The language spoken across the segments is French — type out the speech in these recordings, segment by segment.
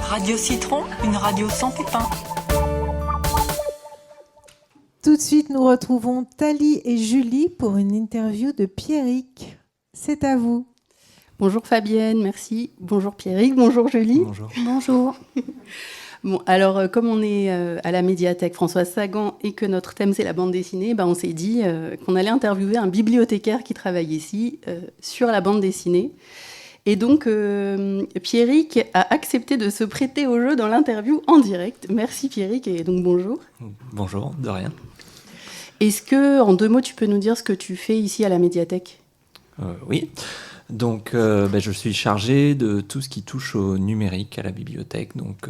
Radio Citron, une radio sans pépins. Tout de suite, nous retrouvons Thalie et Julie pour une interview de Pierrick. C'est à vous. Bonjour Fabienne, merci. Bonjour Pierrick, bonjour Julie. Bonjour. Bonjour. Bon, alors, comme on est à la médiathèque Françoise Sagan et que notre thème c'est la bande dessinée, on s'est dit qu'on allait interviewer un bibliothécaire qui travaille ici sur la bande dessinée. Et donc, Pierrick a accepté de se prêter au jeu dans l'interview en direct. Merci Pierrick, et donc bonjour. Bonjour, de rien. Est-ce que, en 2 mots, tu peux nous dire ce que tu fais ici à la médiathèque ? Oui. Donc, je suis chargé de tout ce qui touche au numérique à la bibliothèque, donc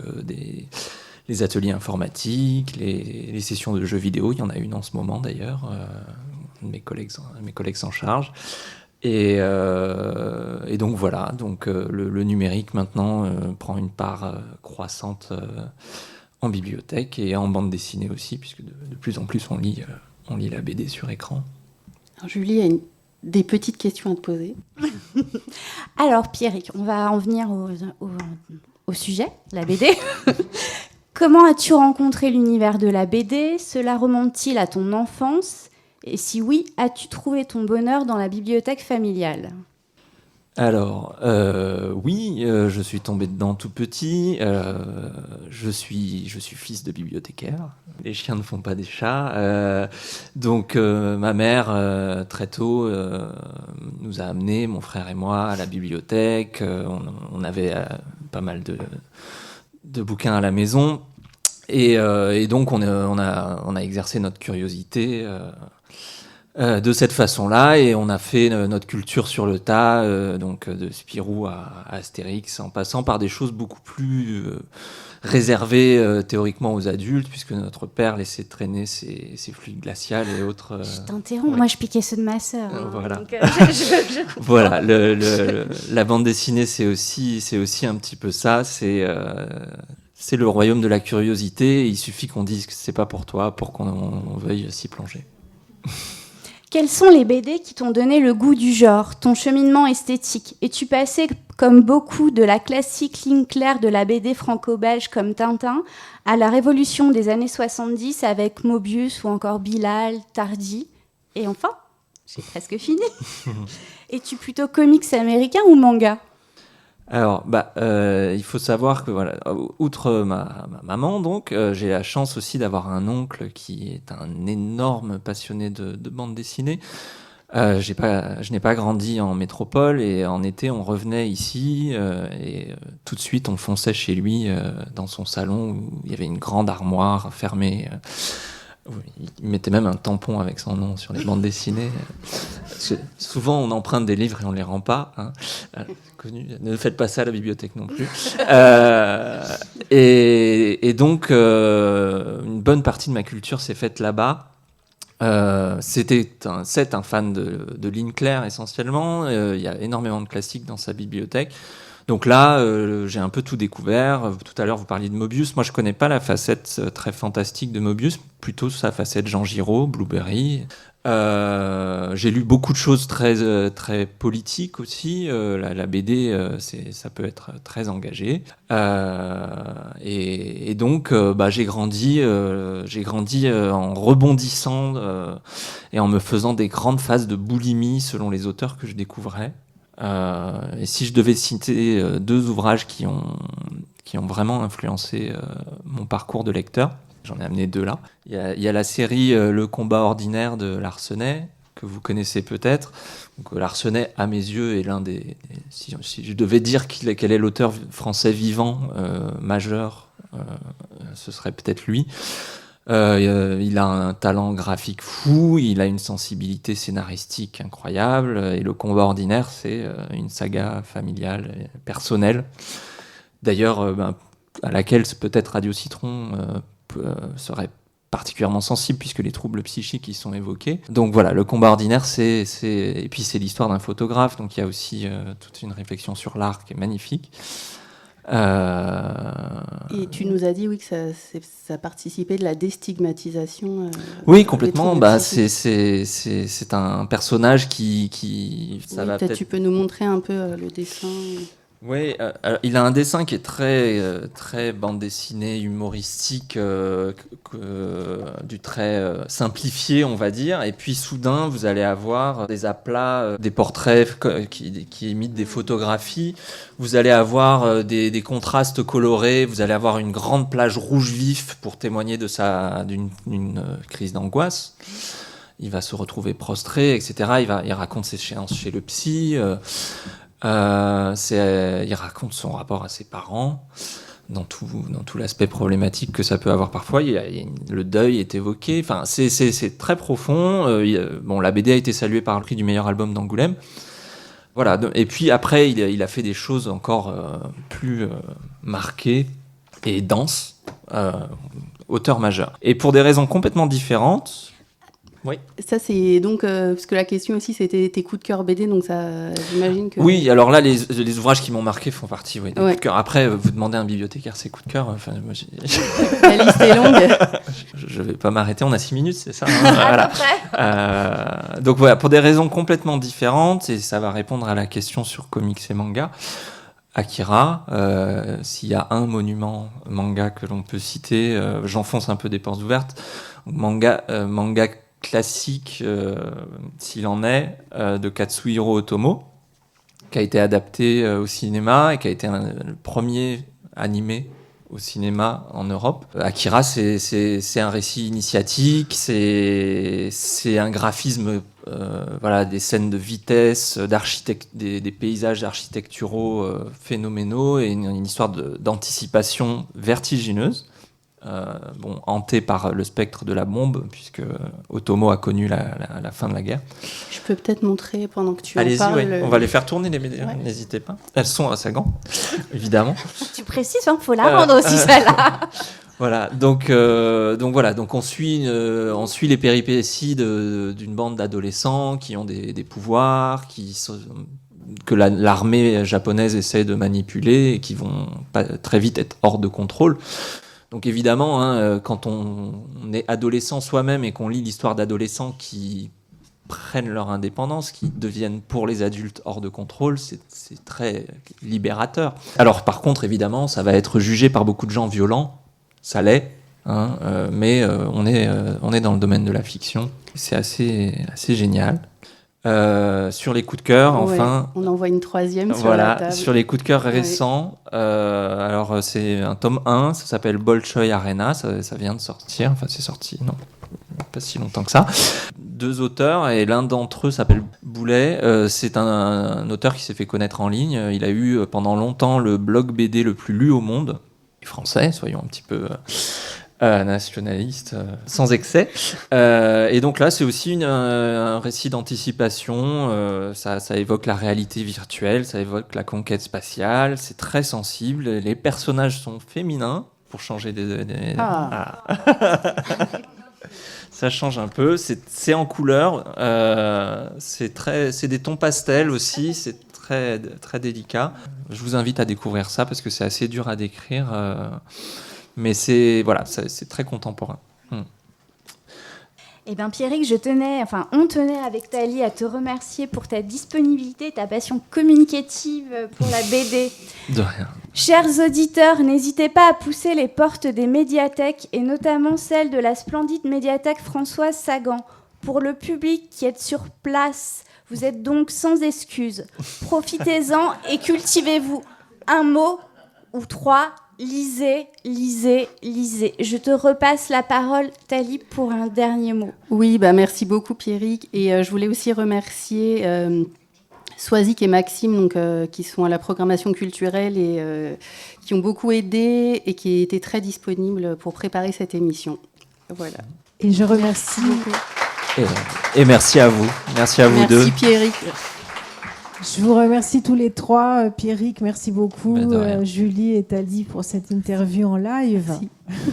les ateliers informatiques, les sessions de jeux vidéo. Il y en a une en ce moment d'ailleurs. Mes collègues s'en chargent. Et donc voilà. Donc le numérique maintenant prend une part croissante en bibliothèque et en bande dessinée aussi, puisque de plus en plus on lit la BD sur écran. Alors, Julie a des petites questions à te poser. Alors Pierrick, on va en venir au sujet, la BD. Comment as-tu rencontré l'univers de la BD ? Cela remonte-t-il à ton enfance ? Et si oui, as-tu trouvé ton bonheur dans la bibliothèque familiale ? Alors, oui, je suis tombé dedans tout petit. Je suis fils de bibliothécaire. Les chiens ne font pas des chats. Donc, ma mère, très tôt, nous a amenés, mon frère et moi, à la bibliothèque. On avait pas mal de bouquins à la maison. Et donc, on a exercé notre curiosité de cette façon-là, et on a fait notre culture sur le tas, donc de Spirou à Astérix, en passant par des choses beaucoup plus réservées théoriquement aux adultes, puisque notre père laissait traîner ses fluides glaciales et autres. Je t'interromps, ouais. Moi je piquais ceux de ma sœur. Voilà. Donc, je Voilà, la bande dessinée, c'est aussi un petit peu ça. C'est le royaume de la curiosité. Il suffit qu'on dise que c'est pas pour toi pour qu'on veuille s'y plonger. Quels sont les BD qui t'ont donné le goût du genre, ton cheminement esthétique ? Es-tu passé, comme beaucoup, de la classique ligne claire de la BD franco-belge comme Tintin à la révolution des années 70 avec Mobius ou encore Bilal, Tardy ? Et enfin, j'ai presque fini. Es-tu plutôt comics américain ou manga ? Alors, il faut savoir que, voilà, outre ma maman, donc, j'ai la chance aussi d'avoir un oncle qui est un énorme passionné de bande dessinée. Je n'ai pas grandi en métropole, et en été, on revenait ici, et tout de suite, on fonçait chez lui, dans son salon, où il y avait une grande armoire fermée. Il mettait même un tampon avec son nom sur les bandes dessinées. Parce que souvent, on emprunte des livres et on ne les rend pas. Hein. Connu. Ne faites pas ça à la bibliothèque non plus. Et donc, une bonne partie de ma culture s'est faite là-bas. C'est un fan de ligne claire essentiellement. Il y a énormément de classiques dans sa bibliothèque. Donc là, j'ai un peu tout découvert. Tout à l'heure, vous parliez de Mobius. Moi, je connais pas la facette très fantastique de Mobius, plutôt sa facette Jean Giraud, Blueberry. J'ai lu beaucoup de choses très très politiques aussi. La BD, ça peut être très engagé. Et donc, j'ai grandi en rebondissant et en me faisant des grandes phases de boulimie selon les auteurs que je découvrais. Et si je devais citer 2 ouvrages qui ont vraiment influencé mon parcours de lecteur, j'en ai amené 2 là. Il y a la série Le combat ordinaire de Larsenet, que vous connaissez peut-être. Donc, Larsenet, à mes yeux, est l'un des... Si je devais dire quel est l'auteur français vivant majeur, ce serait peut-être lui. Il a un talent graphique fou, il a une sensibilité scénaristique incroyable, et Le combat ordinaire, c'est une saga familiale, personnelle, d'ailleurs à laquelle peut-être Radio Citron serait particulièrement sensible, puisque les troubles psychiques y sont évoqués. Donc voilà, Le combat ordinaire, et puis c'est l'histoire d'un photographe, donc il y a aussi toute une réflexion sur l'art qui est magnifique. Et tu nous as dit, oui, que ça participait de la déstigmatisation. Oui, complètement. C'est un personnage qui ça oui, va peut-être tu peux nous montrer un peu le dessin. Oui, il a un dessin qui est très, très bande dessinée, humoristique, du trait simplifié, on va dire. Et puis soudain, vous allez avoir des aplats, des portraits qui imitent des photographies. Vous allez avoir des contrastes colorés. Vous allez avoir une grande plage rouge vif pour témoigner d'une crise d'angoisse. Il va se retrouver prostré, etc. Il raconte ses séances chez le psy. Il raconte son rapport à ses parents dans tout l'aspect problématique que ça peut avoir parfois. Le deuil est évoqué. Enfin, c'est très profond. La BD a été saluée par le prix du meilleur album d'Angoulême. Voilà. Et puis après, il a fait des choses encore plus marquées et denses. Auteur majeur. Et pour des raisons complètement différentes. Oui. Ça, c'est donc, parce que la question aussi, c'était tes coups de cœur BD, donc ça, j'imagine que... Oui, alors là, les ouvrages qui m'ont marqué font partie des ouais. coups de cœur. Après, vous demandez à un bibliothécaire ses coups de cœur. Enfin, moi, la liste est longue. Je vais pas m'arrêter, on a 6 minutes, c'est ça À peu près. Donc voilà, pour des raisons complètement différentes, et ça va répondre à la question sur comics et manga. Akira, s'il y a un monument manga que l'on peut citer, j'enfonce un peu des portes ouvertes. Manga classique, s'il en est, de Katsuhiro Otomo, qui a été adapté au cinéma et qui a été le premier animé au cinéma en Europe. Akira, c'est un récit initiatique, c'est un graphisme, des scènes de vitesse, des paysages architecturaux phénoménaux et une histoire d'anticipation vertigineuse. Hanté par le spectre de la bombe, puisque Otomo a connu la fin de la guerre. Je peux peut-être montrer pendant que tu en Allez-y, parles. ouais. On va les faire tourner, les BD, n'hésitez pas. Elles sont à Sagan, évidemment. Tu précises, il faut la rendre aussi, celle-là. Voilà, donc on suit les péripéties d'une bande d'adolescents qui ont des pouvoirs, que l'armée japonaise essaie de manipuler et qui vont très vite être hors de contrôle. Donc évidemment, quand on est adolescent soi-même et qu'on lit l'histoire d'adolescents qui prennent leur indépendance, qui deviennent pour les adultes hors de contrôle, c'est très libérateur. Alors par contre, évidemment, ça va être jugé par beaucoup de gens violent, ça l'est, mais on est dans le domaine de la fiction. C'est assez génial. Sur les coups de cœur, enfin. On en voit une troisième sur la table. Sur les coups de cœur récents. Alors, c'est un tome 1, ça s'appelle Bolshoi Arena, ça vient de sortir. Enfin, c'est sorti, non, pas si longtemps que ça. 2 auteurs, et l'un d'entre eux s'appelle Boulet. C'est un auteur qui s'est fait connaître en ligne. Il a eu pendant longtemps le blog BD le plus lu au monde. Français, soyons un petit peu... nationaliste, sans excès. Et donc là, c'est aussi un récit d'anticipation. Ça évoque la réalité virtuelle, ça évoque la conquête spatiale. C'est très sensible. Les personnages sont féminins, pour changer Ça change un peu. C'est en couleur. C'est des tons pastels aussi. C'est très, très délicat. Je vous invite à découvrir ça parce que c'est assez dur à décrire. Mais c'est très contemporain. Eh bien, Pierrick, on tenait avec Thalie à te remercier pour ta disponibilité, ta passion communicative pour la BD. De rien. Chers auditeurs, n'hésitez pas à pousser les portes des médiathèques, et notamment celle de la splendide médiathèque Françoise Sagan. Pour le public qui est sur place, vous êtes donc sans excuse. Profitez-en et cultivez-vous. Un mot ou 3. Lisez, lisez, lisez. Je te repasse la parole, Thalie, pour un dernier mot. Oui, merci beaucoup, Pierrick. Et je voulais aussi remercier Swazik et Maxime, donc, qui sont à la programmation culturelle et qui ont beaucoup aidé et qui étaient très disponibles pour préparer cette émission. Voilà. Et je remercie... Et merci à vous. Merci à vous deux. Merci, Pierrick. Je vous remercie tous les 3. Pierrick, merci beaucoup. Julie et Thalie pour cette interview en live. Merci.